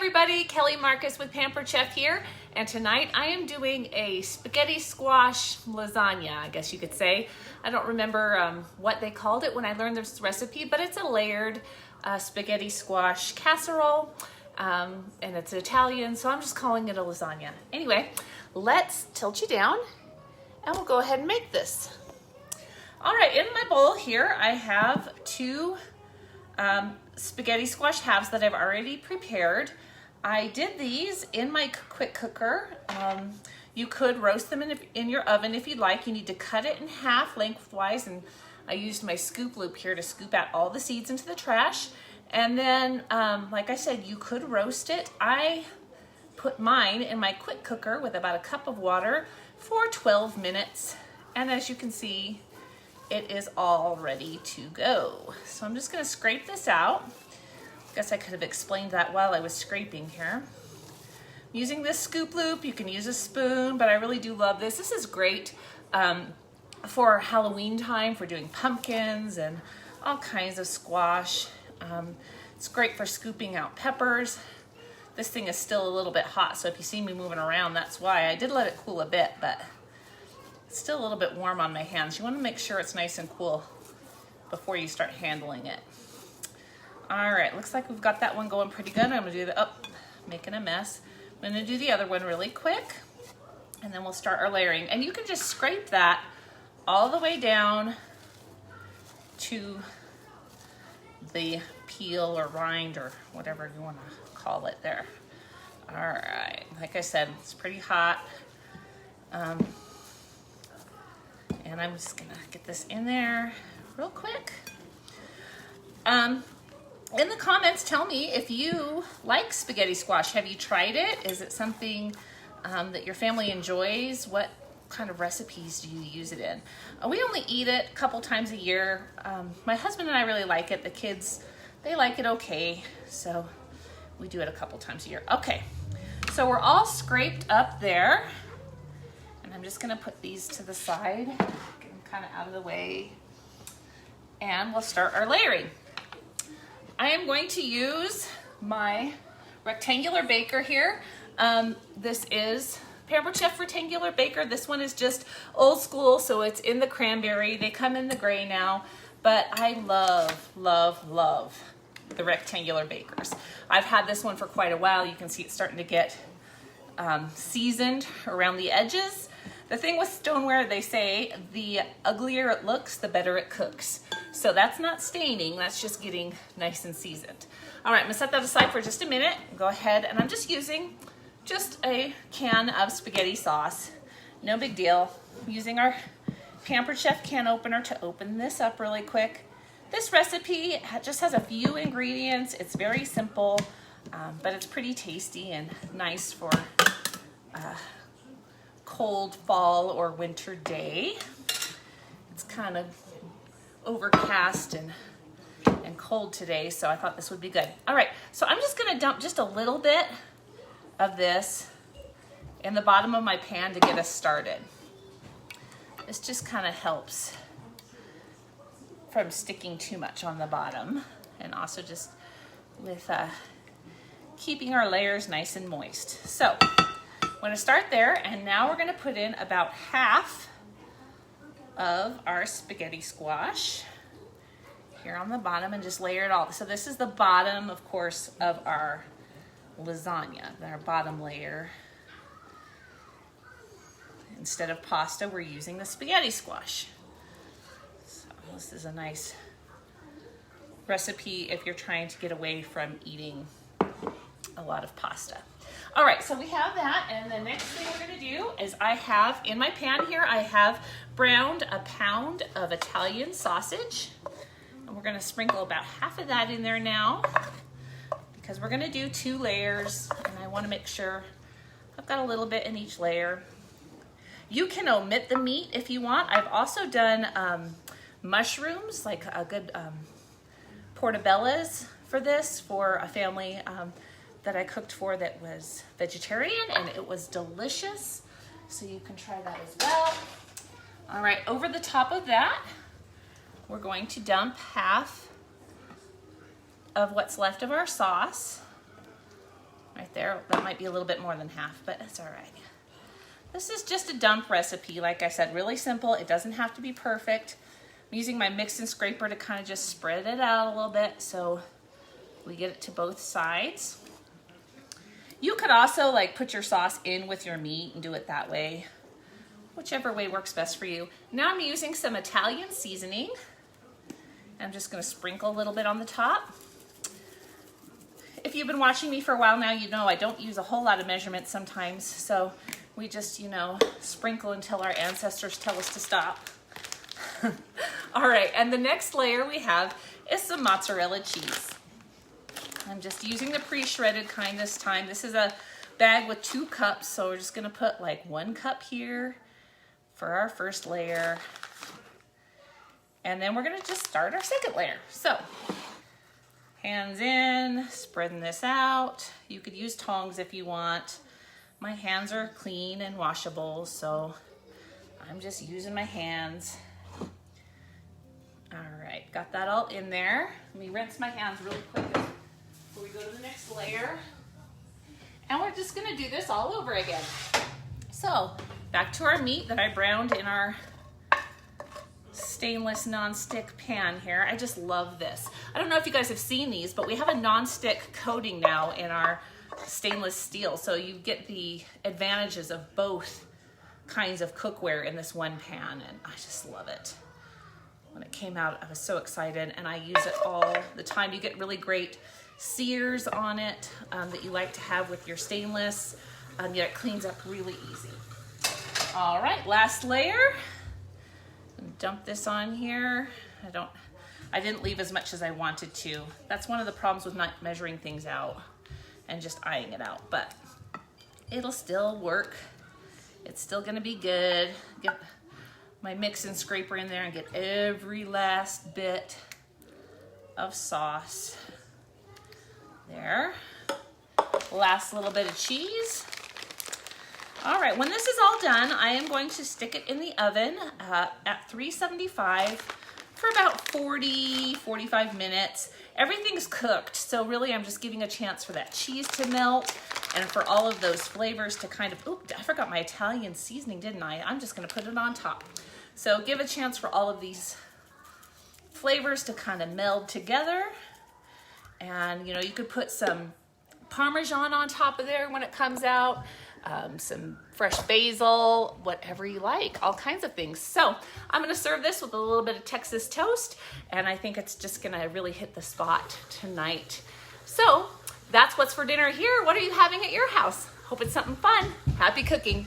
everybody, Kelly Marcus with Pampered Chef here, and tonight I am doing a spaghetti squash lasagna, I guess you could say. I don't remember what they called it when I learned this recipe, but it's a layered spaghetti squash casserole, and it's Italian, so I'm just calling it a lasagna. Anyway, let's tilt you down, and we'll go ahead and make this. All right, in my bowl here, I have two spaghetti squash halves that I've already prepared. I did these in my quick cooker. You could roast them in your oven if you'd like. You need to cut it in half lengthwise, and I used my scoop loop here to scoop out all the seeds into the trash. And then, like I said, you could roast it. I put mine in my quick cooker with about a cup of water for 12 minutes. And as you can see, it is all ready to go. So I'm just gonna scrape this out. I guess I could have explained that while I was scraping here. I'm using this scoop loop. You can use a spoon, but I really do love this. This is great for Halloween time, for doing pumpkins and all kinds of squash. It's great for scooping out peppers. This thing is still a little bit hot, so if you see me moving around, that's why. I did let it cool a bit, but it's still a little bit warm on my hands. You want to make sure it's nice and cool before you start handling it. All right, looks like we've got that one going pretty good. I'm gonna do making a mess. I'm gonna do the other one really quick, and then we'll start our layering. And you can just scrape that all the way down to the peel or rind or whatever you want to call it there. All right, like I said, it's pretty hot. And I'm just gonna get this in there real quick. In the comments, tell me if you like spaghetti squash. Have you tried it? Is it something that your family enjoys? What kind of recipes do you use it in? We only eat it a couple times a year. My husband and I really like it. The kids, they like it okay. So we do it a couple times a year. Okay, so we're all scraped up there. And I'm just gonna put these to the side, get them kind of out of the way, and we'll start our layering. I am going to use my rectangular baker here. This is Pampered Chef rectangular baker. This one is just old school, so it's in the cranberry. They come in the gray now, but I love, love, love the rectangular bakers. I've had this one for quite a while. You can see it's starting to get seasoned around the edges. The thing with stoneware, they say the uglier it looks, the better it cooks. So that's not staining, that's just getting nice and seasoned. All right, I'm gonna set that aside for just a minute. Go ahead, and I'm just using just a can of spaghetti sauce. No big deal. I'm using our Pampered Chef can opener to open this up really quick. This recipe just has a few ingredients. It's very simple, but it's pretty tasty and nice for cold fall or winter day. It's kind of overcast and cold today, so I thought this would be good. All right, so I'm just gonna dump just a little bit of this in the bottom of my pan to get us started. This just kind of helps from sticking too much on the bottom, and also just with keeping our layers nice and moist. So I'm gonna start there, and now we're gonna put in about half of our spaghetti squash here on the bottom and just layer it all. So this is the bottom, of course, of our lasagna, our bottom layer. Instead of pasta, we're using the spaghetti squash. So this is a nice recipe if you're trying to get away from eating a lot of pasta. All right, so we have that, and the next thing we're gonna do is I have, in my pan here, I have browned a pound of Italian sausage, and we're gonna sprinkle about half of that in there now, because we're gonna do 2 layers, and I wanna make sure I've got a little bit in each layer. You can omit the meat if you want. I've also done mushrooms, like a good portobellas for this, for a family that I cooked for that was vegetarian, and it was delicious. So you can try that as well. All right, over the top of that, we're going to dump half of what's left of our sauce. Right there. That might be a little bit more than half, but it's all right. This is just a dump recipe. Like I said, really simple. It doesn't have to be perfect. I'm using my mix and scraper to kind of just spread it out a little bit so we get it to both sides. You could also like put your sauce in with your meat and do it that way. Whichever way works best for you. Now I'm using some Italian seasoning. I'm just gonna sprinkle a little bit on the top. If you've been watching me for a while now, you know I don't use a whole lot of measurements sometimes, so we just, you know, sprinkle until our ancestors tell us to stop. All right, and the next layer we have is some mozzarella cheese. I'm just using the pre-shredded kind this time. This is a bag with 2 cups, so we're just gonna put like 1 cup here for our first layer. And then we're gonna just start our second layer. So, hands in, spreading this out. You could use tongs if you want. My hands are clean and washable, so I'm just using my hands. All right, got that all in there. Let me rinse my hands really quick before we go to the next layer. And we're just gonna do this all over again. So, back to our meat that I browned in our stainless non-stick pan here. I just love this. I don't know if you guys have seen these, but we have a non-stick coating now in our stainless steel, so you get the advantages of both kinds of cookware in this one pan, and I just love it. When it came out, I was so excited, and I use it all the time. You get really great sears on it that you like to have with your stainless, yet it cleans up really easy. All right, last layer. Dump this on here. I didn't leave as much as I wanted to. That's one of the problems with not measuring things out and just eyeing it out, but it'll still work. It's still gonna be good. Get my mix and scraper in there and get every last bit of sauce. There. Last little bit of cheese. All right, when this is all done, I am going to stick it in the oven at 375 for about 40-45 minutes. Everything's cooked, so really I'm just giving a chance for that cheese to melt and for all of those flavors to kind of, oop, I forgot my Italian seasoning, didn't I? I'm just gonna put it on top. So give a chance for all of these flavors to kind of meld together. And you know, you could put some Parmesan on top of there when it comes out. Some fresh basil, whatever you like, all kinds of things. So I'm gonna serve this with a little bit of Texas toast, and I think it's just gonna really hit the spot tonight. So that's what's for dinner here. What are you having at your house? Hope it's something fun. Happy cooking.